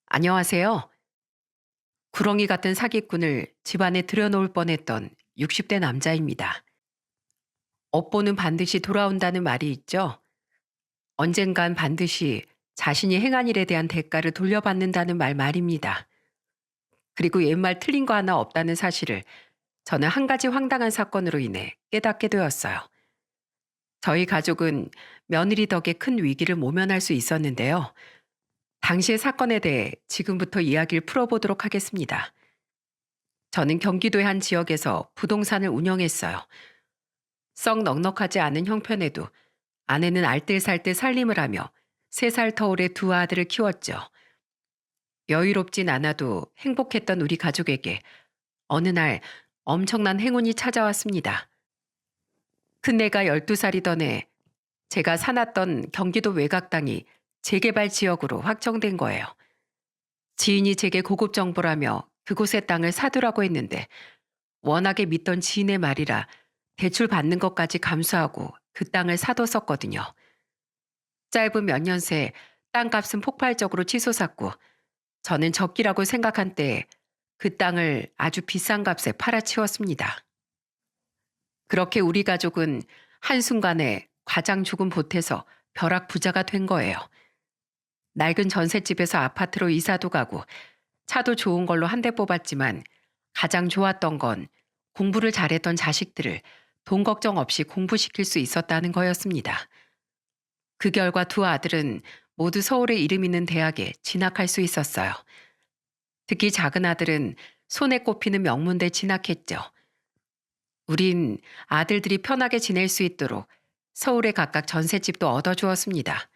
안녕하세요. 구렁이 같은 사기꾼을 집안에 들여놓을 뻔했던 60대 남자입니다. 업보는 반드시 돌아온다는 말이 있죠. 언젠간 반드시 자신이 행한 일에 대한 대가를 돌려받는다는 말입니다. 그리고 옛말 틀린 거 하나 없다는 사실을 저는 한 가지 황당한 사건으로 인해 깨닫게 되었어요. 저희 가족은 며느리 덕에 큰 위기를 모면할 수 있었는데요. 당시의 사건에 대해 지금부터 이야기를 풀어보도록 하겠습니다. 저는 경기도의 한 지역에서 부동산을 운영했어요. 썩 넉넉하지 않은 형편에도 아내는 알뜰살뜰 살림을 하며 3살 터울의 두 아들을 키웠죠. 여유롭진 않아도 행복했던 우리 가족에게 어느 날 엄청난 행운이 찾아왔습니다. 큰애가 12살이던 해 제가 사놨던 경기도 외곽 땅이 재개발 지역으로 확정된 거예요. 지인이 제게 고급 정보라며 그곳의 땅을 사두라고 했는데 워낙에 믿던 지인의 말이라 대출 받는 것까지 감수하고 그 땅을 사뒀었거든요. 짧은 몇 년 새 땅값은 폭발적으로 치솟았고 저는 적기라고 생각한 때에 그 땅을 아주 비싼 값에 팔아치웠습니다. 그렇게 우리 가족은 한순간에 과장 죽은 보태서 벼락 부자가 된 거예요. 낡은 전셋집에서 아파트로 이사도 가고 차도 좋은 걸로 한 대 뽑았지만 가장 좋았던 건 공부를 잘했던 자식들을 돈 걱정 없이 공부시킬 수 있었다는 거였습니다. 그 결과 두 아들은 모두 서울의 이름 있는 대학에 진학할 수 있었어요. 특히 작은 아들은 손에 꼽히는 명문대 진학했죠. 우린 아들들이 편하게 지낼 수 있도록 서울에 각각 전셋집도 얻어주었습니다.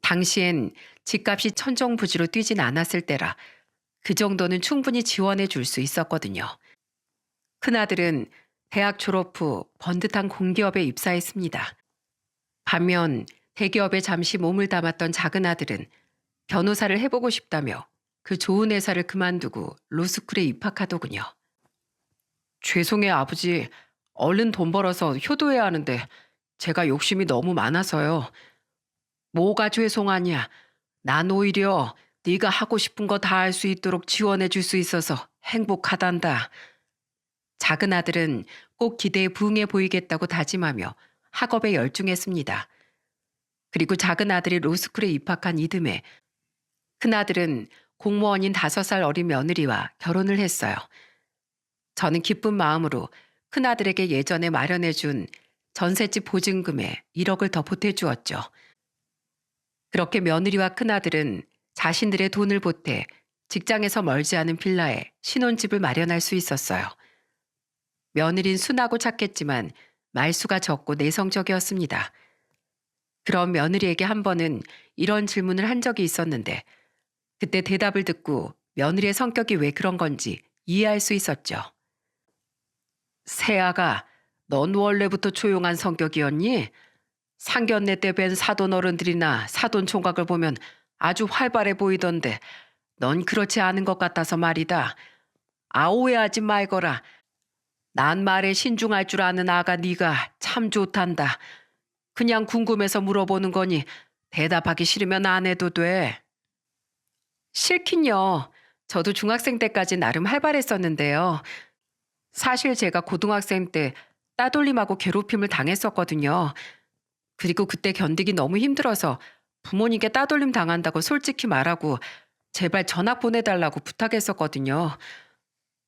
당시엔 집값이 천정부지로 뛰진 않았을 때라 그 정도는 충분히 지원해 줄 수 있었거든요. 큰아들은 대학 졸업 후 번듯한 공기업에 입사했습니다. 반면 대기업에 잠시 몸을 담았던 작은 아들은 변호사를 해보고 싶다며 그 좋은 회사를 그만두고 로스쿨에 입학하더군요. 죄송해요, 아버지. 얼른 돈 벌어서 효도해야 하는데 제가 욕심이 너무 많아서요. 뭐가 죄송하냐. 난 오히려 네가 하고 싶은 거 다 할 수 있도록 지원해 줄 수 있어서 행복하단다. 작은 아들은 꼭 기대에 부응해 보이겠다고 다짐하며 학업에 열중했습니다. 그리고 작은 아들이 로스쿨에 입학한 이듬해 큰아들은 공무원인 5살 어린 며느리와 결혼을 했어요. 저는 기쁜 마음으로 큰아들에게 예전에 마련해준 전셋집 보증금에 1억을 더 보태주었죠. 그렇게 며느리와 큰아들은 자신들의 돈을 보태 직장에서 멀지 않은 빌라에 신혼집을 마련할 수 있었어요. 며느린 순하고 착했지만 말수가 적고 내성적이었습니다. 그런 며느리에게 한 번은 이런 질문을 한 적이 있었는데 그때 대답을 듣고 며느리의 성격이 왜 그런 건지 이해할 수 있었죠. 세아가, 넌 원래부터 조용한 성격이었니? 상견례 때 뵌 사돈 어른들이나 사돈 총각을 보면 아주 활발해 보이던데 넌 그렇지 않은 것 같아서 말이다. 오해하지 말거라. 난 말에 신중할 줄 아는 아가 네가 참 좋단다. 그냥 궁금해서 물어보는 거니 대답하기 싫으면 안 해도 돼. 싫긴요. 저도 중학생 때까지 나름 활발했었는데요. 사실 제가 고등학생 때 따돌림하고 괴롭힘을 당했었거든요. 그리고 그때 견디기 너무 힘들어서 부모님께 따돌림 당한다고 솔직히 말하고 제발 전학 보내달라고 부탁했었거든요.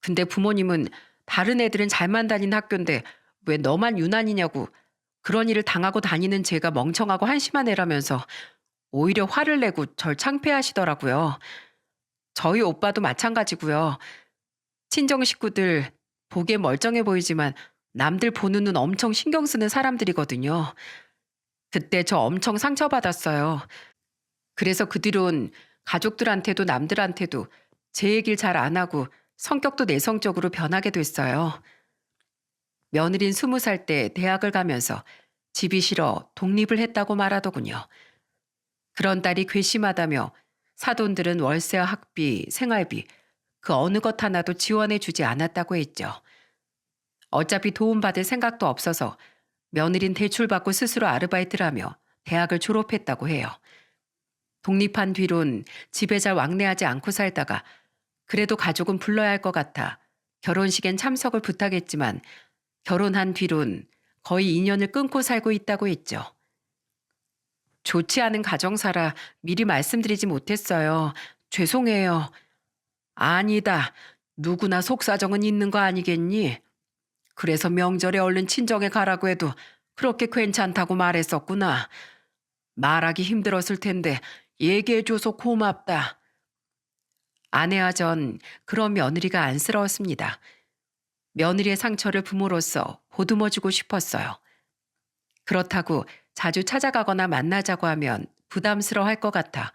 근데 부모님은 다른 애들은 잘만 다닌 학교인데 왜 너만 유난이냐고 그런 일을 당하고 다니는 제가 멍청하고 한심한 애라면서 오히려 화를 내고 절 창피하시더라고요. 저희 오빠도 마찬가지고요. 친정 식구들 보기에 멀쩡해 보이지만 남들 보는 눈 엄청 신경 쓰는 사람들이거든요. 그때 저 엄청 상처받았어요. 그래서 그 뒤론 가족들한테도 남들한테도 제 얘기를 잘 안 하고 성격도 내성적으로 변하게 됐어요. 며느린 20살 때 대학을 가면서 집이 싫어 독립을 했다고 말하더군요. 그런 딸이 괘씸하다며 사돈들은 월세와 학비, 생활비 그 어느 것 하나도 지원해 주지 않았다고 했죠. 어차피 도움받을 생각도 없어서 며느린 대출받고 스스로 아르바이트를 하며 대학을 졸업했다고 해요. 독립한 뒤론 집에 잘 왕래하지 않고 살다가 그래도 가족은 불러야 할 것 같아 결혼식엔 참석을 부탁했지만 결혼한 뒤론 거의 인연을 끊고 살고 있다고 했죠. 좋지 않은 가정사라 미리 말씀드리지 못했어요. 죄송해요. 아니다. 누구나 속사정은 있는 거 아니겠니? 그래서 명절에 얼른 친정에 가라고 해도 그렇게 괜찮다고 말했었구나. 말하기 힘들었을 텐데 얘기해줘서 고맙다. 아내와 전 그런 며느리가 안쓰러웠습니다. 며느리의 상처를 부모로서 보듬어주고 싶었어요. 그렇다고 자주 찾아가거나 만나자고 하면 부담스러워할 것 같아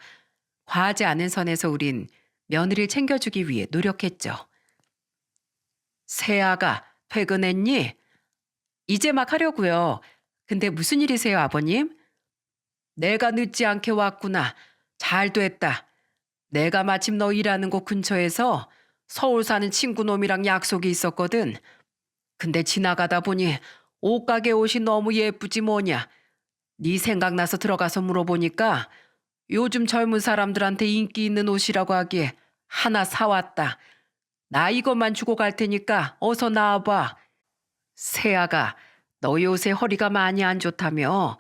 과하지 않은 선에서 우린 며느리를 챙겨주기 위해 노력했죠. 세아가 퇴근했니? 이제 막 하려고요. 근데 무슨 일이세요, 아버님? 내가 늦지 않게 왔구나. 잘 됐다. 내가 마침 너 일하는 곳 근처에서 서울 사는 친구 놈이랑 약속이 있었거든. 근데 지나가다 보니 옷가게 옷이 너무 예쁘지 뭐냐. 네 생각나서 들어가서 물어보니까 요즘 젊은 사람들한테 인기 있는 옷이라고 하기에 하나 사왔다. 나 이것만 주고 갈 테니까 어서 나와봐. 세아가 너 요새 허리가 많이 안 좋다며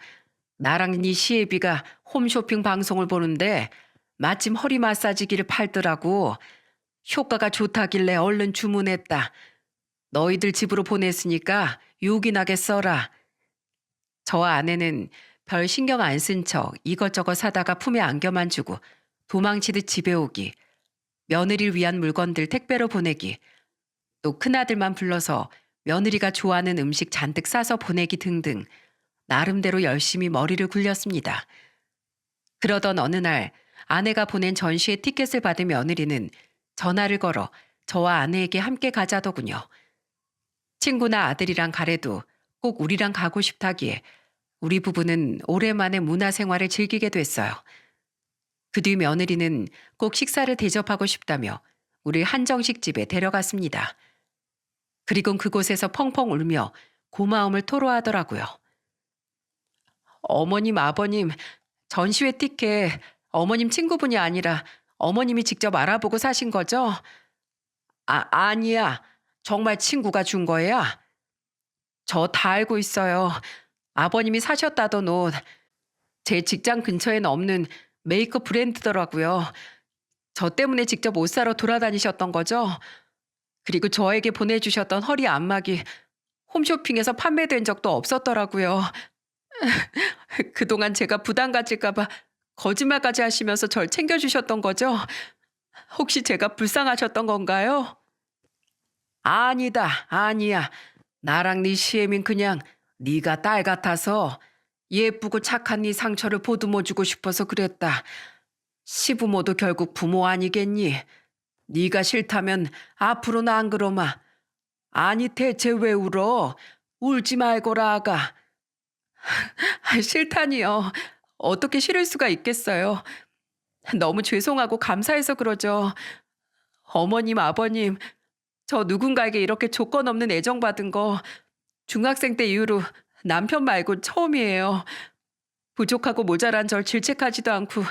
나랑 네 시애비가 홈쇼핑 방송을 보는데 마침 허리 마사지기를 팔더라고. 효과가 좋다길래 얼른 주문했다. 너희들 집으로 보냈으니까 요긴하게 써라. 저와 아내는 별 신경 안 쓴 척 이것저것 사다가 품에 안겨만 주고 도망치듯 집에 오기, 며느리를 위한 물건들 택배로 보내기, 또 큰아들만 불러서 며느리가 좋아하는 음식 잔뜩 싸서 보내기 등등 나름대로 열심히 머리를 굴렸습니다. 그러던 어느 날 아내가 보낸 전시회 티켓을 받은 며느리는 전화를 걸어 저와 아내에게 함께 가자더군요. 친구나 아들이랑 가래도 꼭 우리랑 가고 싶다기에 우리 부부는 오랜만에 문화생활을 즐기게 됐어요. 그 뒤 며느리는 꼭 식사를 대접하고 싶다며 우리 한정식 집에 데려갔습니다. 그리곤 그곳에서 펑펑 울며 고마움을 토로하더라고요. 어머님, 아버님, 전시회 티켓 어머님 친구분이 아니라 어머님이 직접 알아보고 사신 거죠? 아니야. 정말 친구가 준 거야? 저 다 알고 있어요. 아버님이 사셨다던 옷. 제 직장 근처에는 없는 메이크업 브랜드더라고요. 저 때문에 직접 옷 사러 돌아다니셨던 거죠? 그리고 저에게 보내주셨던 허리 안마기 홈쇼핑에서 판매된 적도 없었더라고요. 그동안 제가 부담 가질까봐 거짓말까지 하시면서 절 챙겨주셨던 거죠? 혹시 제가 불쌍하셨던 건가요? 아니다, 아니야. 나랑 네 시애민 그냥 네가 딸 같아서 예쁘고 착한 네 상처를 보듬어주고 싶어서 그랬다. 시부모도 결국 부모 아니겠니? 네가 싫다면 앞으로는 안 그러마. 아니 대체 왜 울어? 울지 말거라 아가. 싫다니요. 어떻게 싫을 수가 있겠어요. 너무 죄송하고 감사해서 그러죠. 어머님, 아버님, 저 누군가에게 이렇게 조건 없는 애정받은 거 중학생 때 이후로 남편 말고 처음이에요. 부족하고 모자란 절 질책하지도 않고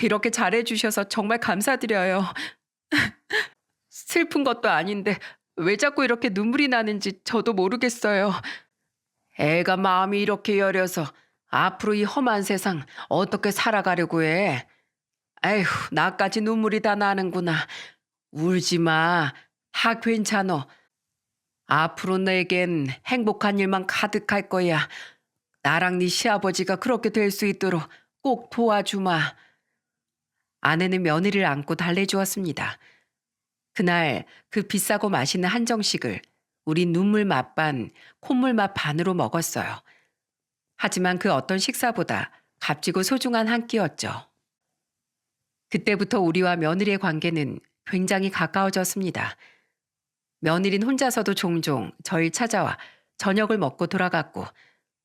이렇게 잘해주셔서 정말 감사드려요. 슬픈 것도 아닌데 왜 자꾸 이렇게 눈물이 나는지 저도 모르겠어요. 애가 마음이 이렇게 여려서 앞으로 이 험한 세상 어떻게 살아가려고 해. 에휴, 나까지 눈물이 다 나는구나. 울지 마. 다 괜찮어. 앞으로 내겐 행복한 일만 가득할 거야. 나랑 네 시아버지가 그렇게 될 수 있도록 꼭 도와주마. 아내는 며느리를 안고 달래주었습니다. 그날 그 비싸고 맛있는 한정식을 우린 눈물 맛 반, 콧물 맛 반으로 먹었어요. 하지만 그 어떤 식사보다 값지고 소중한 한 끼였죠. 그때부터 우리와 며느리의 관계는 굉장히 가까워졌습니다. 며느리는 혼자서도 종종 저희 찾아와 저녁을 먹고 돌아갔고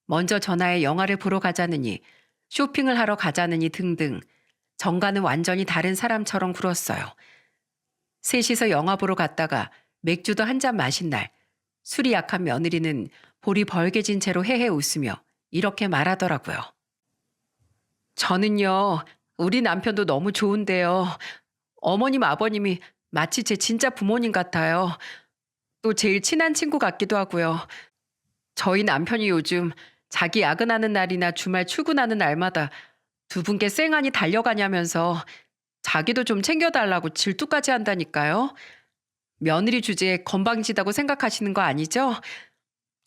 먼저 전화해 영화를 보러 가자느니 쇼핑을 하러 가자느니 등등 정과는 완전히 다른 사람처럼 굴었어요. 셋이서 영화 보러 갔다가 맥주도 한 잔 마신 날 술이 약한 며느리는 볼이 벌개진 채로 헤헤 웃으며 이렇게 말하더라고요. 저는요 우리 남편도 너무 좋은데요. 어머님, 아버님이 마치 제 진짜 부모님 같아요. 또 제일 친한 친구 같기도 하고요. 저희 남편이 요즘 자기 야근하는 날이나 주말 출근하는 날마다 두 분께 쌩하니 달려가냐면서 자기도 좀 챙겨달라고 질투까지 한다니까요. 며느리 주제에 건방지다고 생각하시는 거 아니죠?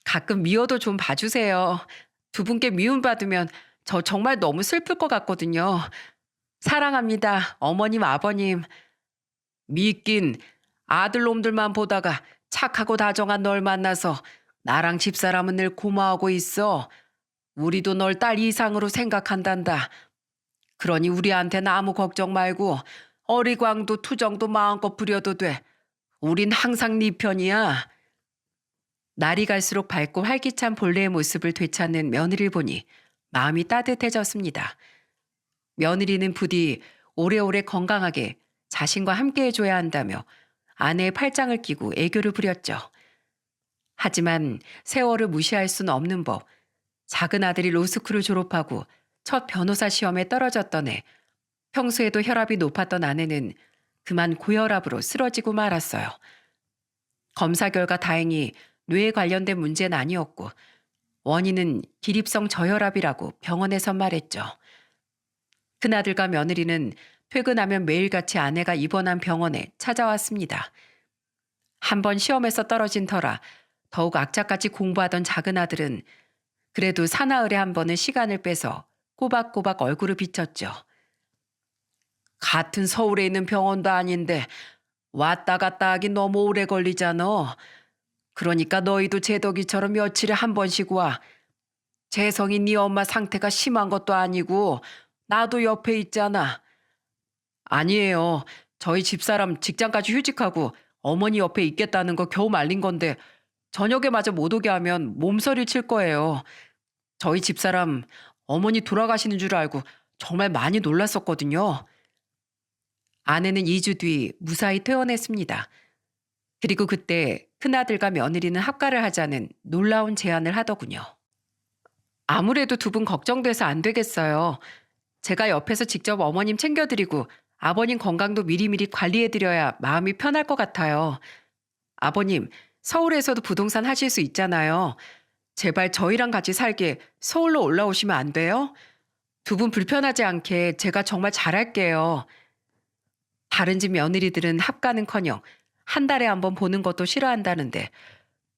가끔 미워도 좀 봐주세요. 두 분께 미움받으면 저 정말 너무 슬플 것 같거든요. 사랑합니다. 어머님, 아버님. 믿긴 아들놈들만 보다가 착하고 다정한 널 만나서 나랑 집사람은 늘 고마워하고 있어. 우리도 널 딸 이상으로 생각한단다. 그러니 우리한테는 아무 걱정 말고 어리광도 투정도 마음껏 부려도 돼. 우린 항상 네 편이야. 날이 갈수록 밝고 활기찬 본래의 모습을 되찾는 며느리를 보니 마음이 따뜻해졌습니다. 며느리는 부디 오래오래 건강하게 자신과 함께 해줘야 한다며 아내의 팔짱을 끼고 애교를 부렸죠. 하지만 세월을 무시할 수는 없는 법. 작은 아들이 로스쿨을 졸업하고 첫 변호사 시험에 떨어졌던 해 평소에도 혈압이 높았던 아내는 그만 고혈압으로 쓰러지고 말았어요. 검사 결과 다행히 뇌에 관련된 문제는 아니었고 원인은 기립성 저혈압이라고 병원에서 말했죠. 큰아들과 며느리는 퇴근하면 매일같이 아내가 입원한 병원에 찾아왔습니다. 한 번 시험에서 떨어진 터라 더욱 악착같이 공부하던 작은 아들은 그래도 사나흘에 한 번은 시간을 빼서 꼬박꼬박 얼굴을 비쳤죠. 같은 서울에 있는 병원도 아닌데 왔다 갔다 하기 너무 오래 걸리잖아. 그러니까 너희도 제덕이처럼 며칠에 한 번씩 와. 재성이 네 엄마 상태가 심한 것도 아니고 나도 옆에 있잖아. 아니에요. 저희 집사람 직장까지 휴직하고 어머니 옆에 있겠다는 거 겨우 말린 건데 저녁에 마저 못 오게 하면 몸서리를 칠 거예요. 저희 집사람 어머니 돌아가시는 줄 알고 정말 많이 놀랐었거든요. 아내는 2주 뒤 무사히 퇴원했습니다. 그리고 그때 큰아들과 며느리는 합가를 하자는 놀라운 제안을 하더군요. 아무래도 두 분 걱정돼서 안 되겠어요. 제가 옆에서 직접 어머님 챙겨드리고 아버님 건강도 미리미리 관리해드려야 마음이 편할 것 같아요. 아버님, 서울에서도 부동산 하실 수 있잖아요. 제발 저희랑 같이 살게 서울로 올라오시면 안 돼요? 두 분 불편하지 않게 제가 정말 잘할게요. 다른 집 며느리들은 합가는커녕 한 달에 한 번 보는 것도 싫어한다는데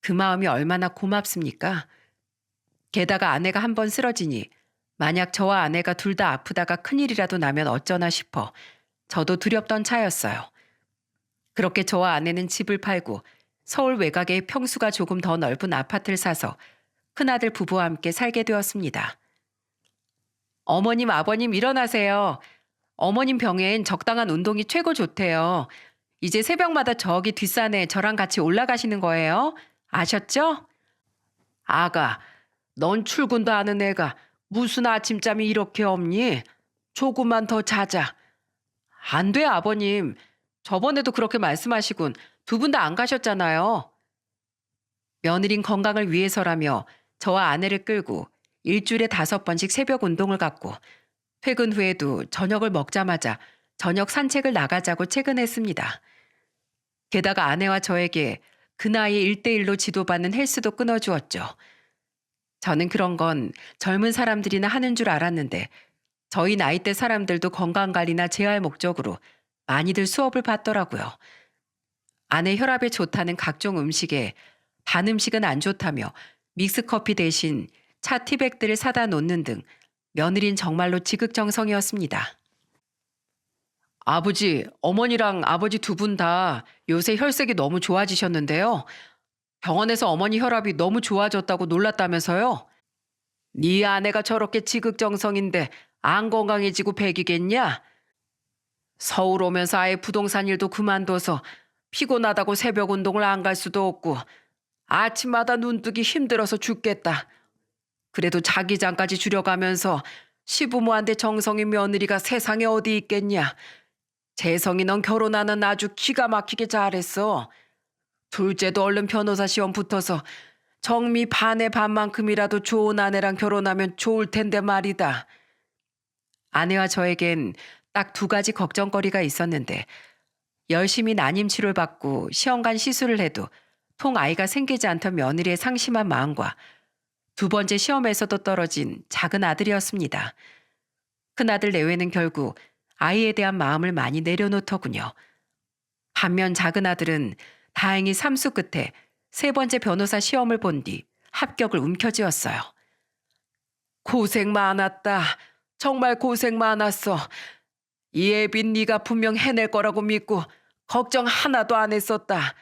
그 마음이 얼마나 고맙습니까? 게다가 아내가 한 번 쓰러지니 만약 저와 아내가 둘 다 아프다가 큰일이라도 나면 어쩌나 싶어 저도 두렵던 차였어요. 그렇게 저와 아내는 집을 팔고 서울 외곽에 평수가 조금 더 넓은 아파트를 사서 큰아들 부부와 함께 살게 되었습니다. 어머님, 아버님 일어나세요. 어머님 병엔 적당한 운동이 최고 좋대요. 이제 새벽마다 저기 뒷산에 저랑 같이 올라가시는 거예요. 아셨죠? 아가, 넌 출근도 하는 애가 무슨 아침잠이 이렇게 없니? 조금만 더 자자. 안 돼, 아버님. 저번에도 그렇게 말씀하시곤 두 분 다 안 가셨잖아요. 며느린 건강을 위해서라며 저와 아내를 끌고 일주일에 5번씩 새벽 운동을 갔고 퇴근 후에도 저녁을 먹자마자 저녁 산책을 나가자고 체근했습니다. 게다가 아내와 저에게 그 나이에 1대1로 지도받는 헬스도 끊어주었죠. 저는 그런 건 젊은 사람들이나 하는 줄 알았는데 저희 나이대 사람들도 건강관리나 재활 목적으로 많이들 수업을 받더라고요. 아내 혈압에 좋다는 각종 음식에 단 음식은 안 좋다며 믹스커피 대신 차 티백들을 사다 놓는 등 며느린 정말로 지극정성이었습니다. 아버지, 어머니랑 아버지 두 분 다 요새 혈색이 너무 좋아지셨는데요. 병원에서 어머니 혈압이 너무 좋아졌다고 놀랐다면서요? 네 아내가 저렇게 지극정성인데 안 건강해지고 백이겠냐? 서울 오면서 아예 부동산 일도 그만둬서 피곤하다고 새벽 운동을 안 갈 수도 없고 아침마다 눈뜨기 힘들어서 죽겠다. 그래도 자기장까지 줄여가면서 시부모한테 정성인 며느리가 세상에 어디 있겠냐. 재성이 넌 결혼하는 아주 기가 막히게 잘했어. 둘째도 얼른 변호사 시험 붙어서 정미 반의 반만큼이라도 좋은 아내랑 결혼하면 좋을 텐데 말이다. 아내와 저에겐 딱 두 가지 걱정거리가 있었는데 열심히 난임 치료를 받고 시험관 시술을 해도 통 아이가 생기지 않던 며느리의 상심한 마음과 두 번째 시험에서도 떨어진 작은 아들이었습니다. 큰아들 내외는 결국 아이에 대한 마음을 많이 내려놓더군요. 반면 작은 아들은 다행히 삼수 끝에 세 번째 변호사 시험을 본 뒤 합격을 움켜쥐었어요. 고생 많았다. 정말 고생 많았어. 예빈 네가 분명 해낼 거라고 믿고 걱정 하나도 안 했었다.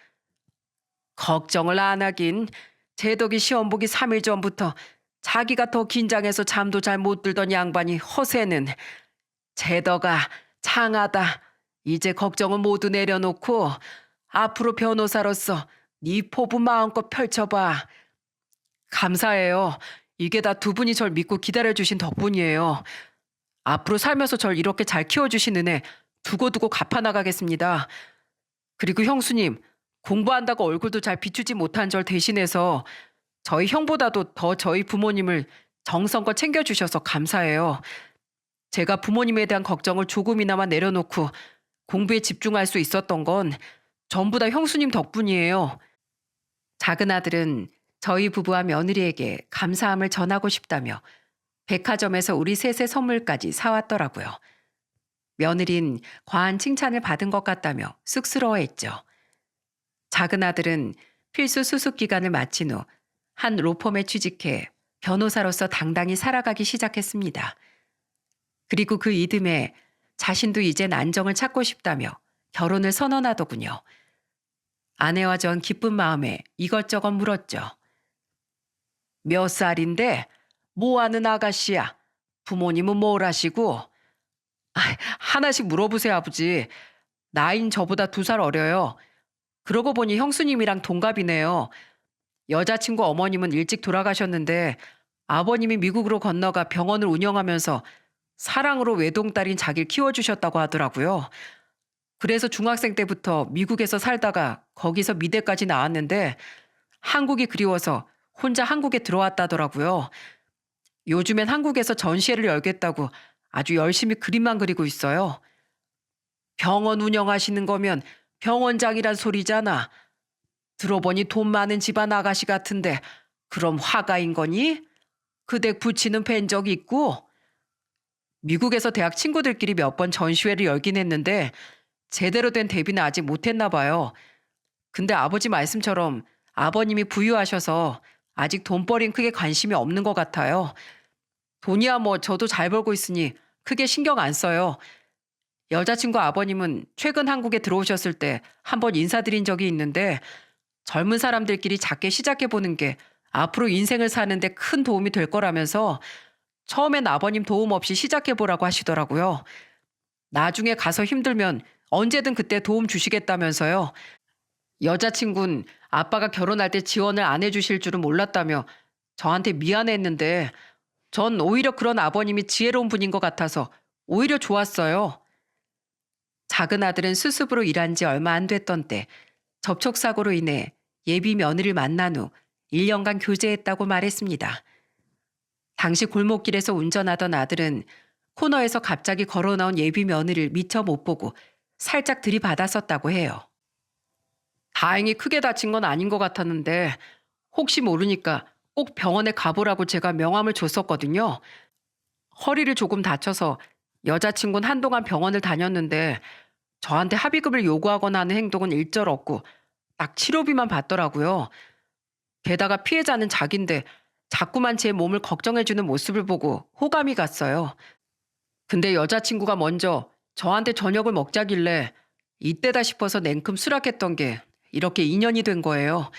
걱정을 안 하긴 제덕이 시험 보기 3일 전부터 자기가 더 긴장해서 잠도 잘 못 들던 양반이 허세는 제덕아 장하다. 이제 걱정은 모두 내려놓고 앞으로 변호사로서 네 포부 마음껏 펼쳐봐. 감사해요. 이게 다 두 분이 절 믿고 기다려주신 덕분이에요. 앞으로 살면서 절 이렇게 잘 키워주신 은혜 두고두고 갚아나가겠습니다. 그리고 형수님, 공부한다고 얼굴도 잘 비추지 못한 절 대신해서 저희 형보다도 더 저희 부모님을 정성껏 챙겨주셔서 감사해요. 제가 부모님에 대한 걱정을 조금이나마 내려놓고 공부에 집중할 수 있었던 건 전부 다 형수님 덕분이에요. 작은 아들은 저희 부부와 며느리에게 감사함을 전하고 싶다며 백화점에서 우리 셋의 선물까지 사왔더라고요. 며느린 과한 칭찬을 받은 것 같다며 쑥스러워했죠. 작은 아들은 필수 수습 기간을 마친 후 한 로펌에 취직해 변호사로서 당당히 살아가기 시작했습니다. 그리고 그 이듬해 자신도 이젠 안정을 찾고 싶다며 결혼을 선언하더군요. 아내와 전 기쁜 마음에 이것저것 물었죠. 몇 살인데? 뭐 하는 아가씨야? 부모님은 뭘 하시고? 하나씩 물어보세요, 아버지. 나이는 저보다 2살 어려요. 그러고 보니 형수님이랑 동갑이네요. 여자친구 어머님은 일찍 돌아가셨는데 아버님이 미국으로 건너가 병원을 운영하면서 사랑으로 외동딸인 자기를 키워주셨다고 하더라고요. 그래서 중학생 때부터 미국에서 살다가 거기서 미대까지 나왔는데 한국이 그리워서 혼자 한국에 들어왔다더라고요. 요즘엔 한국에서 전시회를 열겠다고 아주 열심히 그림만 그리고 있어요. 병원 운영하시는 거면 병원장이란 소리잖아. 들어보니 돈 많은 집안 아가씨 같은데 그럼 화가인 거니? 그 댁 부치는 뵌 적 있고? 미국에서 대학 친구들끼리 몇 번 전시회를 열긴 했는데 제대로 된 데뷔는 아직 못했나 봐요. 근데 아버지 말씀처럼 아버님이 부유하셔서 아직 돈벌이는 크게 관심이 없는 것 같아요. 돈이야 뭐 저도 잘 벌고 있으니 크게 신경 안 써요. 여자친구 아버님은 최근 한국에 들어오셨을 때 한번 인사드린 적이 있는데 젊은 사람들끼리 작게 시작해보는 게 앞으로 인생을 사는데 큰 도움이 될 거라면서 처음엔 아버님 도움 없이 시작해보라고 하시더라고요. 나중에 가서 힘들면 언제든 그때 도움 주시겠다면서요. 여자친구는 아빠가 결혼할 때 지원을 안 해주실 줄은 몰랐다며 저한테 미안해했는데 전 오히려 그런 아버님이 지혜로운 분인 것 같아서 오히려 좋았어요. 작은 아들은 수습으로 일한 지 얼마 안 됐던 때 접촉사고로 인해 예비 며느리를 만난 후 1년간 교제했다고 말했습니다. 당시 골목길에서 운전하던 아들은 코너에서 갑자기 걸어 나온 예비 며느리를 미처 못 보고 살짝 들이받았었다고 해요. 다행히 크게 다친 건 아닌 것 같았는데 혹시 모르니까 꼭 병원에 가보라고 제가 명함을 줬었거든요. 허리를 조금 다쳐서 여자친구는 한동안 병원을 다녔는데 저한테 합의금을 요구하거나 하는 행동은 일절 없고 딱 치료비만 받더라고요. 게다가 피해자는 자긴데 자꾸만 제 몸을 걱정해주는 모습을 보고 호감이 갔어요. 근데 여자친구가 먼저 저한테 저녁을 먹자길래 이때다 싶어서 냉큼 수락했던 게 이렇게 인연이 된 거예요.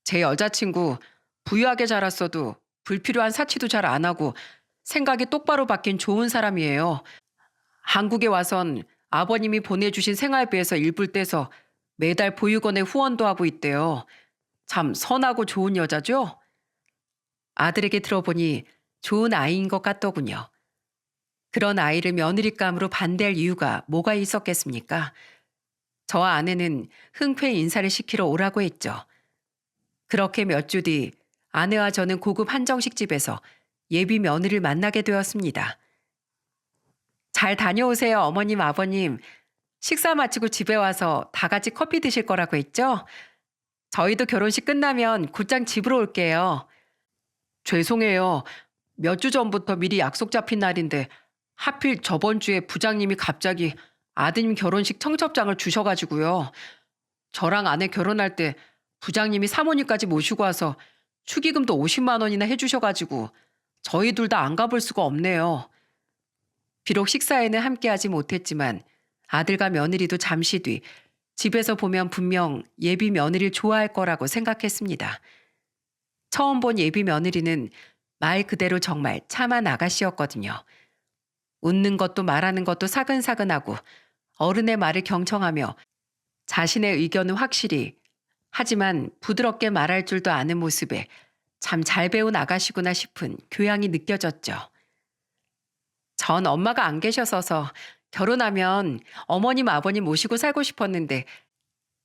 제 여자친구 부유하게 자랐어도 불필요한 사치도 잘 안 하고 생각이 똑바로 바뀐 좋은 사람이에요. 한국에 와선 아버님이 보내주신 생활비에서 일부를 떼서 매달 보육원에 후원도 하고 있대요. 참 선하고 좋은 여자죠? 아들에게 들어보니 좋은 아이인 것 같더군요. 그런 아이를 며느리감으로 반대할 이유가 뭐가 있었겠습니까? 저와 아내는 흔쾌히 인사를 시키러 오라고 했죠. 그렇게 몇 주 뒤 아내와 저는 고급 한정식 집에서 예비 며느리를 만나게 되었습니다. 잘 다녀오세요, 어머님, 아버님. 식사 마치고 집에 와서 다 같이 커피 드실 거라고 했죠? 저희도 결혼식 끝나면 곧장 집으로 올게요. 죄송해요. 몇 주 전부터 미리 약속 잡힌 날인데 하필 저번 주에 부장님이 갑자기 아드님 결혼식 청첩장을 주셔가지고요. 저랑 아내 결혼할 때 부장님이 사모님까지 모시고 와서 축의금도 50만 원이나 해주셔가지고 저희 둘 다 안 가볼 수가 없네요. 비록 식사에는 함께하지 못했지만 아들과 며느리도 잠시 뒤 집에서 보면 분명 예비 며느리를 좋아할 거라고 생각했습니다. 처음 본 예비 며느리는 말 그대로 정말 참한 아가씨였거든요. 웃는 것도 말하는 것도 사근사근하고 어른의 말을 경청하며 자신의 의견은 확실히 하지만 부드럽게 말할 줄도 아는 모습에 참 잘 배운 아가씨구나 싶은 교양이 느껴졌죠. 전 엄마가 안 계셔서서 결혼하면 어머님 아버님 모시고 살고 싶었는데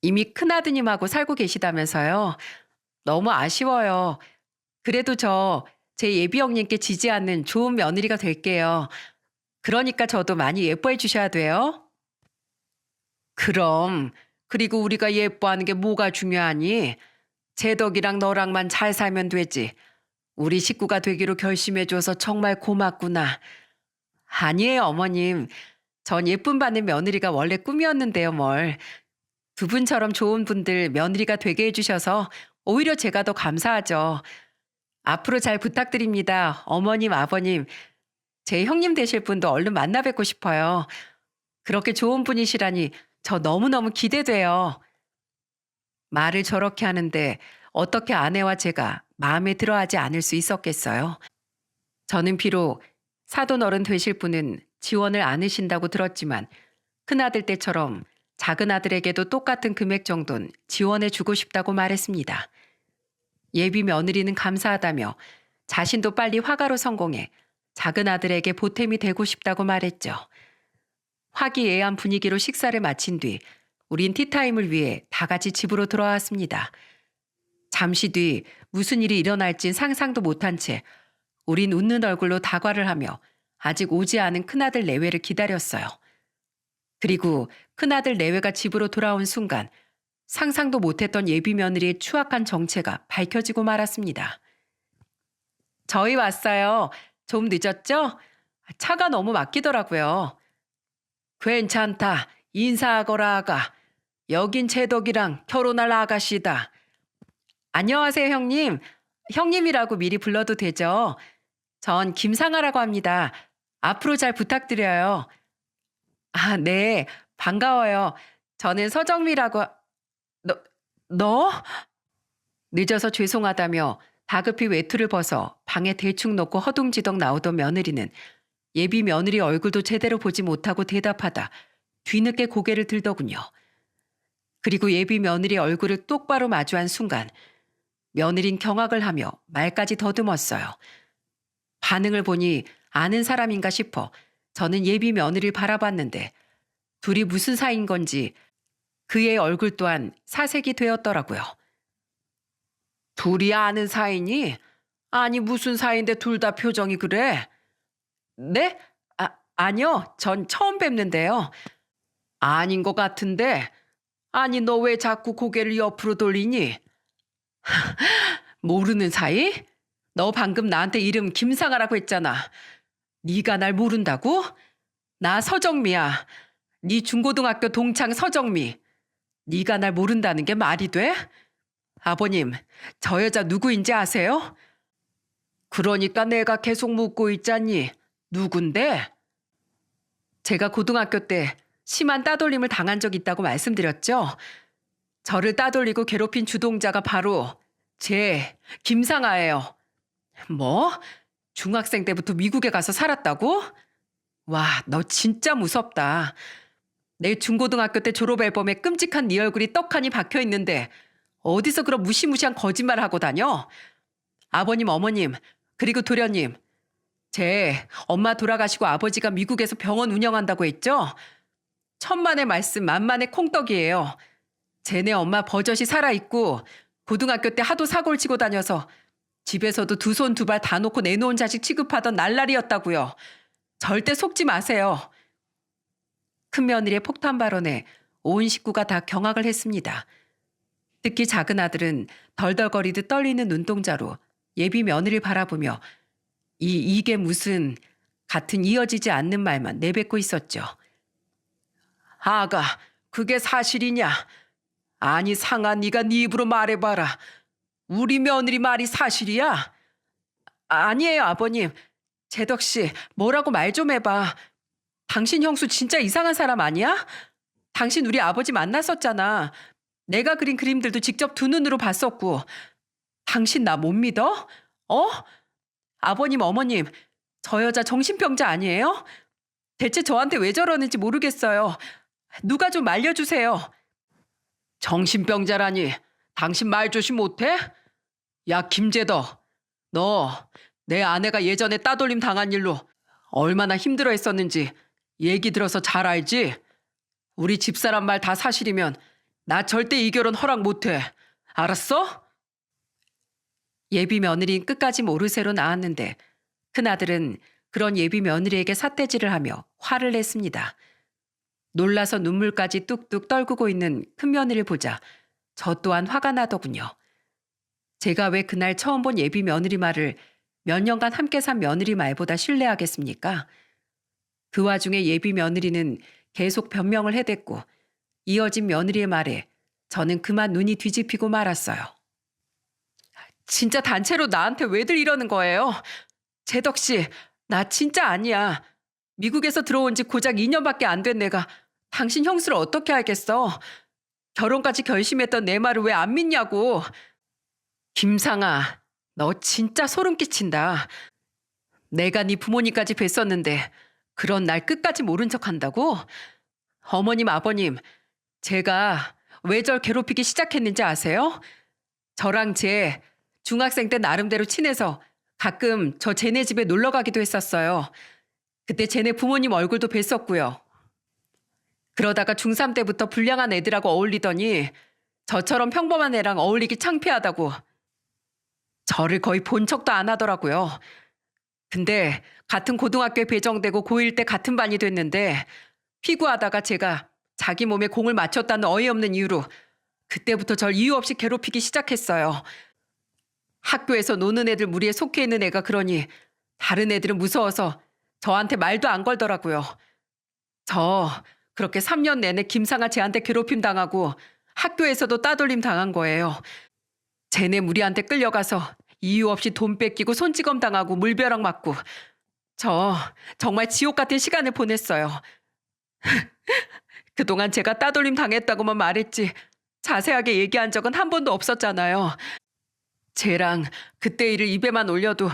이미 큰아드님하고 살고 계시다면서요. 너무 아쉬워요. 그래도 저 제 예비 형님께 지지 않는 좋은 며느리가 될게요. 그러니까 저도 많이 예뻐해 주셔야 돼요. 그럼 그리고 우리가 예뻐하는 게 뭐가 중요하니? 제덕이랑 너랑만 잘 살면 되지. 우리 식구가 되기로 결심해줘서 정말 고맙구나. 아니에요, 어머님. 전 예쁨 받는 며느리가 원래 꿈이었는데요, 뭘. 두 분처럼 좋은 분들 며느리가 되게 해주셔서 오히려 제가 더 감사하죠. 앞으로 잘 부탁드립니다, 어머님, 아버님. 제 형님 되실 분도 얼른 만나 뵙고 싶어요. 그렇게 좋은 분이시라니 저 너무너무 기대돼요. 말을 저렇게 하는데 어떻게 아내와 제가 마음에 들어하지 않을 수 있었겠어요? 저는 비록 사돈어른 되실 분은 지원을 않으신다고 들었지만 큰아들 때처럼 작은 아들에게도 똑같은 금액 정도는 지원해 주고 싶다고 말했습니다. 예비 며느리는 감사하다며 자신도 빨리 화가로 성공해 작은 아들에게 보탬이 되고 싶다고 말했죠. 화기애애한 분위기로 식사를 마친 뒤 우린 티타임을 위해 다 같이 집으로 돌아왔습니다. 잠시 뒤 무슨 일이 일어날진 상상도 못한 채 우린 웃는 얼굴로 다과를 하며 아직 오지 않은 큰아들 내외를 기다렸어요. 그리고 큰아들 내외가 집으로 돌아온 순간 상상도 못했던 예비 며느리의 추악한 정체가 밝혀지고 말았습니다. 저희 왔어요. 좀 늦었죠? 차가 너무 막히더라고요. 괜찮다. 인사하거라 아가. 여긴 제덕이랑 결혼할 아가씨다. 안녕하세요 형님. 형님이라고 미리 불러도 되죠? 전 김상아라고 합니다. 앞으로 잘 부탁드려요. 아, 네. 반가워요. 저는 서정미라고. 너? 늦어서 죄송하다며 다급히 외투를 벗어 방에 대충 넣고 허둥지둥 나오던 며느리는 예비 며느리 얼굴도 제대로 보지 못하고 대답하다 뒤늦게 고개를 들더군요. 그리고 예비 며느리 얼굴을 똑바로 마주한 순간 며느린 경악을 하며 말까지 더듬었어요. 반응을 보니 아는 사람인가 싶어 저는 예비 며느리를 바라봤는데 둘이 무슨 사이인 건지 그의 얼굴 또한 사색이 되었더라고요. 둘이 아는 사이니? 아니 무슨 사이인데 둘 다 표정이 그래? 네? 아니요. 전 처음 뵙는데요. 아닌 것 같은데. 아니 너 왜 자꾸 고개를 옆으로 돌리니? 모르는 사이? 너 방금 나한테 이름 김상아라고 했잖아. 네가 날 모른다고? 나 서정미야. 네 중고등학교 동창 서정미. 네가 날 모른다는 게 말이 돼? 아버님, 저 여자 누구인지 아세요? 그러니까 내가 계속 묻고 있잖니. 누군데? 제가 고등학교 때 심한 따돌림을 당한 적 있다고 말씀드렸죠? 저를 따돌리고 괴롭힌 주동자가 바로 김상아예요. 뭐? 중학생 때부터 미국에 가서 살았다고? 와, 너 진짜 무섭다. 내 중고등학교 때 졸업 앨범에 끔찍한 네 얼굴이 떡하니 박혀 있는데 어디서 그런 무시무시한 거짓말을 하고 다녀? 아버님, 어머님, 그리고 도련님. 제 엄마 돌아가시고 아버지가 미국에서 병원 운영한다고 했죠? 천만의 말씀 만만의 콩떡이에요. 쟤네 엄마 버젓이 살아있고 고등학교 때 하도 사고를 치고 다녀서 집에서도 두 손 두 발 다 놓고 내놓은 자식 취급하던 날라리였다고요. 절대 속지 마세요. 큰며느리의 폭탄 발언에 온 식구가 다 경악을 했습니다. 특히 작은 아들은 덜덜거리듯 떨리는 눈동자로 예비 며느리를 바라보며 이게 무슨 같은 이어지지 않는 말만 내뱉고 있었죠. 아가, 그게 사실이냐? 아니 상아, 네가 네 입으로 말해봐라. 우리 며느리 말이 사실이야? 아니에요, 아버님. 재덕 씨, 뭐라고 말 좀 해봐. 당신 형수 진짜 이상한 사람 아니야? 당신 우리 아버지 만났었잖아. 내가 그린 그림들도 직접 두 눈으로 봤었고. 당신 나 못 믿어? 어? 아버님, 어머님, 저 여자 정신병자 아니에요? 대체 저한테 왜 저러는지 모르겠어요. 누가 좀 알려주세요. 정신병자라니, 당신 말 조심 못해? 야, 김재덕, 너 내 아내가 예전에 따돌림 당한 일로 얼마나 힘들어 했었는지 얘기 들어서 잘 알지? 우리 집사람 말 다 사실이면 나 절대 이 결혼 허락 못해. 알았어? 예비 며느리는 끝까지 모르쇠로 나왔는데 큰아들은 그런 예비 며느리에게 삿대질을 하며 화를 냈습니다. 놀라서 눈물까지 뚝뚝 떨구고 있는 큰며느리를 보자 저 또한 화가 나더군요. 제가 왜 그날 처음 본 예비 며느리 말을 몇 년간 함께 산 며느리 말보다 신뢰하겠습니까? 그 와중에 예비 며느리는 계속 변명을 해댔고 이어진 며느리의 말에 저는 그만 눈이 뒤집히고 말았어요. 진짜 단체로 나한테 왜들 이러는 거예요? 재덕 씨, 나 진짜 아니야. 미국에서 들어온 지 고작 2년밖에 안 된 내가 당신 형수를 어떻게 알겠어? 결혼까지 결심했던 내 말을 왜 안 믿냐고. 김상아, 너 진짜 소름 끼친다. 내가 네 부모님까지 뵀었는데 그런 날 끝까지 모른 척한다고? 어머님, 아버님, 제가 왜 절 괴롭히기 시작했는지 아세요? 저랑 쟤 중학생 때 나름대로 친해서 가끔 저 쟤네 집에 놀러 가기도 했었어요. 그때 쟤네 부모님 얼굴도 뵀었고요. 그러다가 중3 때부터 불량한 애들하고 어울리더니 저처럼 평범한 애랑 어울리기 창피하다고 저를 거의 본 척도 안 하더라고요. 근데 같은 고등학교에 배정되고 고1 때 같은 반이 됐는데 피구하다가 제가 자기 몸에 공을 맞췄다는 어이없는 이유로 그때부터 절 이유 없이 괴롭히기 시작했어요. 학교에서 노는 애들 무리에 속해 있는 애가 그러니 다른 애들은 무서워서 저한테 말도 안 걸더라고요. 저 그렇게 3년 내내 김상아 쟤한테 괴롭힘 당하고 학교에서도 따돌림 당한 거예요. 쟤네 무리한테 끌려가서 이유 없이 돈 뺏기고 손찌검 당하고 물벼락 맞고 저 정말 지옥 같은 시간을 보냈어요. 그동안 제가 따돌림 당했다고만 말했지 자세하게 얘기한 적은 한 번도 없었잖아요. 쟤랑 그때 일을 입에만 올려도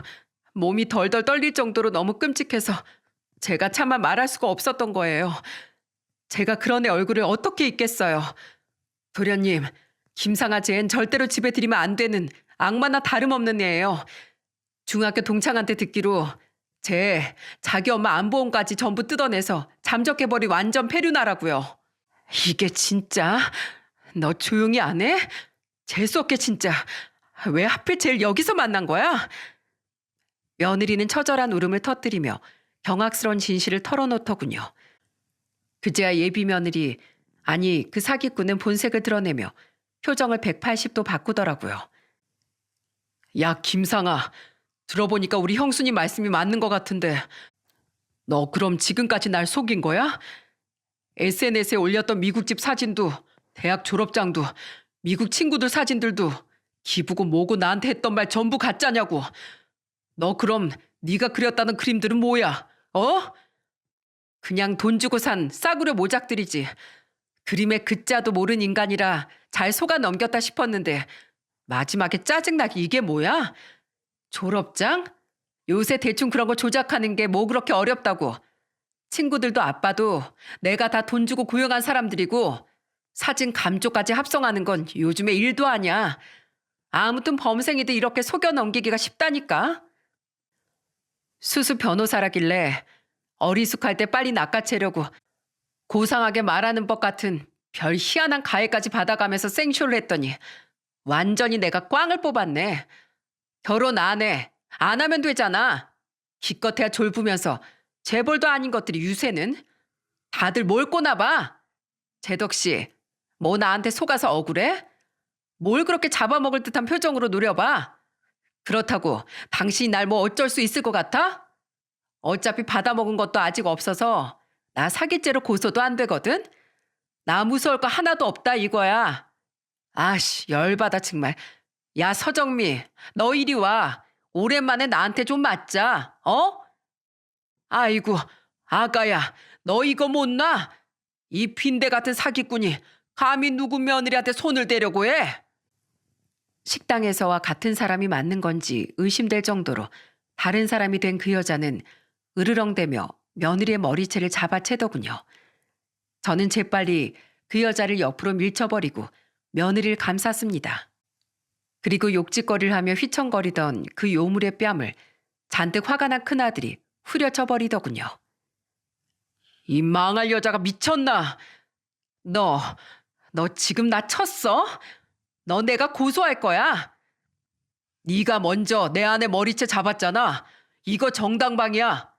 몸이 덜덜 떨릴 정도로 너무 끔찍해서 제가 차마 말할 수가 없었던 거예요. 제가 그런 애 얼굴을 어떻게 잊겠어요. 도련님, 김상아 쟤는 절대로 집에 들이면 안 되는 악마나 다름없는 애예요. 중학교 동창한테 듣기로 쟤 자기 엄마 안보험까지 전부 뜯어내서 잠적해버린 완전 페류나라고요. 이게 진짜? 너 조용히 안 해? 재수없게 진짜. 왜 하필 쟤를 여기서 만난 거야? 며느리는 처절한 울음을 터뜨리며 경악스러운 진실을 털어놓더군요. 그제야 예비 며느리, 아니 그 사기꾼은 본색을 드러내며 표정을 180도 바꾸더라고요. 야, 김상아, 들어보니까 우리 형수님 말씀이 맞는 것 같은데 너 그럼 지금까지 날 속인 거야? SNS에 올렸던 미국집 사진도 대학 졸업장도 미국 친구들 사진들도 기부고 뭐고 나한테 했던 말 전부 가짜냐고. 너 그럼 네가 그렸다는 그림들은 뭐야? 어? 그냥 돈 주고 산 싸구려 모작들이지. 그림의 글자도 모르는 인간이라 잘 속아 넘겼다 싶었는데 마지막에 짜증나게 이게 뭐야? 졸업장? 요새 대충 그런 거 조작하는 게 뭐 그렇게 어렵다고. 친구들도 아빠도 내가 다 돈 주고 고용한 사람들이고 사진 감쪽까지 합성하는 건 요즘에 일도 아니야. 아무튼 범생이도 이렇게 속여 넘기기가 쉽다니까. 수수 변호사라길래 어리숙할 때 빨리 낚아채려고 고상하게 말하는 법 같은 별 희한한 가해까지 받아가면서 생쇼를 했더니 완전히 내가 꽝을 뽑았네. 결혼 안 해. 안 하면 되잖아. 기껏해야 졸부면서 재벌도 아닌 것들이 유세는. 다들 뭘 꼬나 봐. 재덕 씨, 뭐 나한테 속아서 억울해? 뭘 그렇게 잡아먹을 듯한 표정으로 노려봐. 그렇다고 당신이 날 뭐 어쩔 수 있을 것 같아? 어차피 받아먹은 것도 아직 없어서 나 사기죄로 고소도 안 되거든? 나 무서울 거 하나도 없다 이거야. 아씨, 열받아 정말. 야, 서정미, 너 이리 와. 오랜만에 나한테 좀 맞자. 어? 아이고, 아가야, 너 이거 못 놔? 이 빈대 같은 사기꾼이 감히 누구 며느리한테 손을 대려고 해? 식당에서와 같은 사람이 맞는 건지 의심될 정도로 다른 사람이 된 그 여자는 으르렁대며 며느리의 머리채를 잡아채더군요. 저는 재빨리 그 여자를 옆으로 밀쳐버리고 며느리를 감쌌습니다. 그리고 욕짓거리를 하며 휘청거리던 그 요물의 뺨을 잔뜩 화가 난 큰아들이 후려쳐 버리더군요. 이 망할 여자가 미쳤나? 너, 너 지금 나 쳤어? 너 내가 고소할 거야. 네가 먼저 내 아내 머리채 잡았잖아. 이거 정당방이야.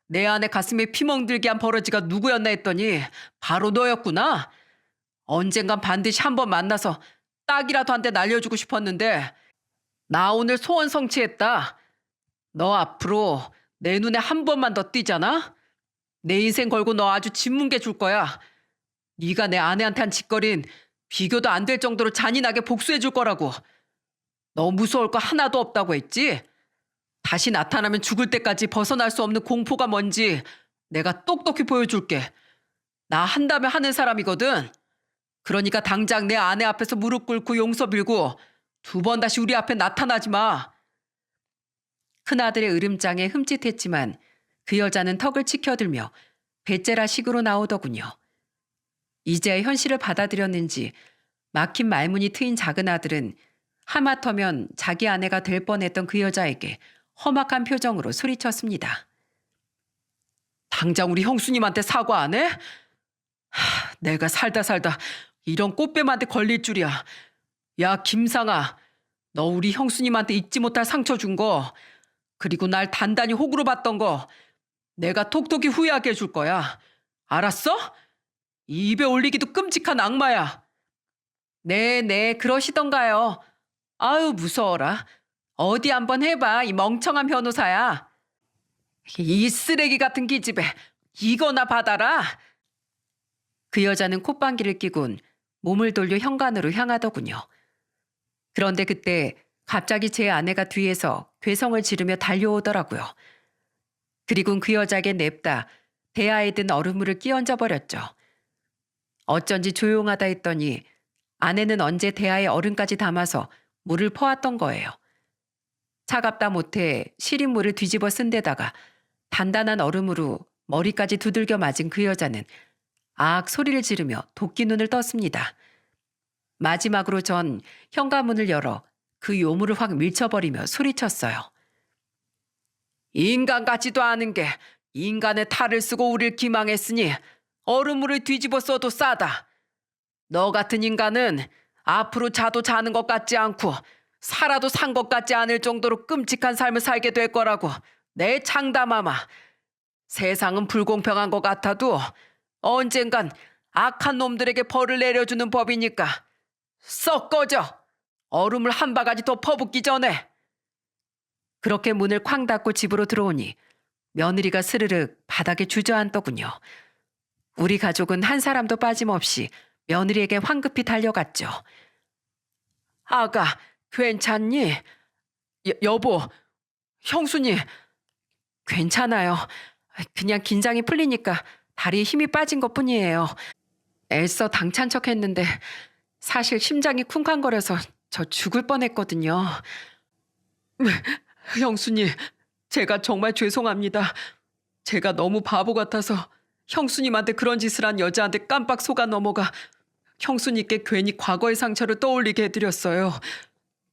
내 아내 가슴에 피멍들게 한 버러지가 누구였나 했더니 바로 너였구나. 언젠간 반드시 한번 만나서 딱이라도 한 대 날려주고 싶었는데 나 오늘 소원 성취했다. 너 앞으로 내 눈에 한 번만 더 띄잖아? 내 인생 걸고 너 아주 짓뭉개 줄 거야. 네가 내 아내한테 한 짓거린 비교도 안 될 정도로 잔인하게 복수해 줄 거라고. 너 무서울 거 하나도 없다고 했지? 다시 나타나면 죽을 때까지 벗어날 수 없는 공포가 뭔지 내가 똑똑히 보여줄게. 나 한다면 하는 사람이거든. 그러니까 당장 내 아내 앞에서 무릎 꿇고 용서 빌고 두 번 다시 우리 앞에 나타나지 마. 큰아들의 으름장에 흠칫했지만 그 여자는 턱을 치켜들며 배째라 식으로 나오더군요. 이제 현실을 받아들였는지 막힌 말문이 트인 작은 아들은 하마터면 자기 아내가 될 뻔했던 그 여자에게 험악한 표정으로 소리쳤습니다. 당장 우리 형수님한테 사과 안 해? 내가 살다 이런 꽃뱀한테 걸릴 줄이야. 야, 김상아, 너 우리 형수님한테 잊지 못할 상처 준 거, 그리고 날 단단히 호구로 봤던 거 내가 톡톡히 후회하게 해줄 거야. 알았어? 입에 올리기도 끔찍한 악마야. 네, 그러시던가요. 아유, 무서워라. 어디 한번 해봐, 이 멍청한 변호사야. 이 쓰레기 같은 기집애, 이거나 받아라. 그 여자는 콧방귀를 뀌곤 몸을 돌려 현관으로 향하더군요. 그런데 그때 갑자기 제 아내가 뒤에서 괴성을 지르며 달려오더라고요. 그리곤 그 여자에게 냅다 대야에 든 얼음물을 끼얹어 버렸죠. 어쩐지 조용하다 했더니 아내는 언제 대야에 얼음까지 담아서 물을 퍼왔던 거예요. 차갑다 못해 시린 물을 뒤집어 쓴 데다가 단단한 얼음으로 머리까지 두들겨 맞은 그 여자는 악 소리를 지르며 도끼 눈을 떴습니다. 마지막으로 전 현관문을 열어 그 요물을 확 밀쳐버리며 소리쳤어요. 인간 같지도 않은 게 인간의 탈을 쓰고 우릴 기망했으니 얼음물을 뒤집어 써도 싸다. 너 같은 인간은 앞으로 자도 자는 것 같지 않고 살아도 산 것 같지 않을 정도로 끔찍한 삶을 살게 될 거라고 내 장담하마. 세상은 불공평한 것 같아도 언젠간 악한 놈들에게 벌을 내려주는 법이니까 썩 꺼져. 얼음을 한 바가지 더 퍼붓기 전에. 그렇게 문을 쾅 닫고 집으로 들어오니 며느리가 스르륵 바닥에 주저앉더군요. 우리 가족은 한 사람도 빠짐없이 며느리에게 황급히 달려갔죠. 아가, 괜찮니? 여보, 형수님, 괜찮아요. 그냥 긴장이 풀리니까 다리에 힘이 빠진 것뿐이에요. 애써 당찬 척했는데 사실 심장이 쿵쾅거려서 저 죽을 뻔했거든요. 형수님, 제가 정말 죄송합니다. 제가 너무 바보 같아서 형수님한테 그런 짓을 한 여자한테 깜빡 속아 넘어가 형수님께 괜히 과거의 상처를 떠올리게 해드렸어요.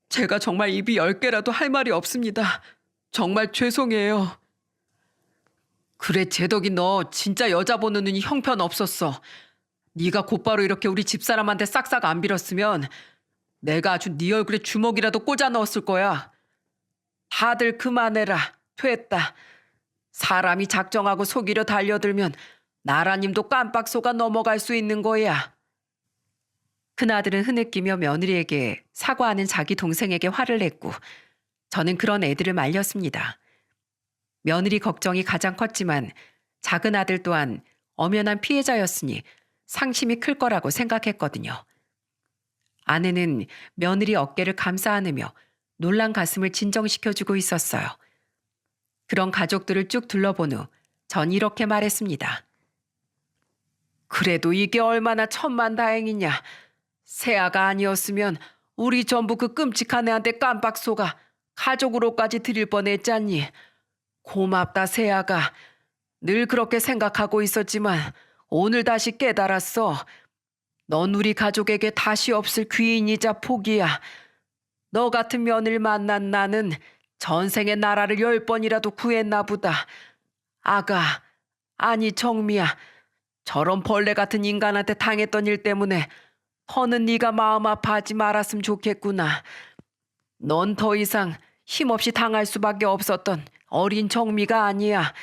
제가 정말 입이 10개라도 할 말이 없습니다. 정말 죄송해요. 그래, 제덕이 너 진짜 여자 보는 눈이 형편없었어. 네가 곧바로 이렇게 우리 집사람한테 싹싹 안 빌었으면 내가 아주 네 얼굴에 주먹이라도 꽂아 넣었을 거야. 다들 그만해라. 됐다. 사람이 작정하고 속이려 달려들면 나라님도 깜빡 속아 넘어갈 수 있는 거야. 큰아들은 흐느끼며 며느리에게 사과하는 자기 동생에게 화를 냈고 저는 그런 애들을 말렸습니다. 며느리 걱정이 가장 컸지만 작은 아들 또한 엄연한 피해자였으니 상심이 클 거라고 생각했거든요. 아내는 며느리 어깨를 감싸 안으며 놀란 가슴을 진정시켜주고 있었어요. 그런 가족들을 쭉 둘러본 후 전 이렇게 말했습니다. 그래도 이게 얼마나 천만다행이냐. 세아가 아니었으면 우리 전부 그 끔찍한 애한테 깜빡 속아 가족으로까지 드릴 뻔했잖니. 고맙다 세아가. 늘 그렇게 생각하고 있었지만 오늘 다시 깨달았어. 넌 우리 가족에게 다시 없을 귀인이자 복이야. 너 같은 며느리를 만난 나는 전생에 나라를 10번이라도 구했나 보다. 아가, 아니 정미야. 저런 벌레 같은 인간한테 당했던 일 때문에 더는 네가 마음 아파하지 말았으면 좋겠구나. 넌 더 이상 힘없이 당할 수밖에 없었던 어린 정미가 아니야.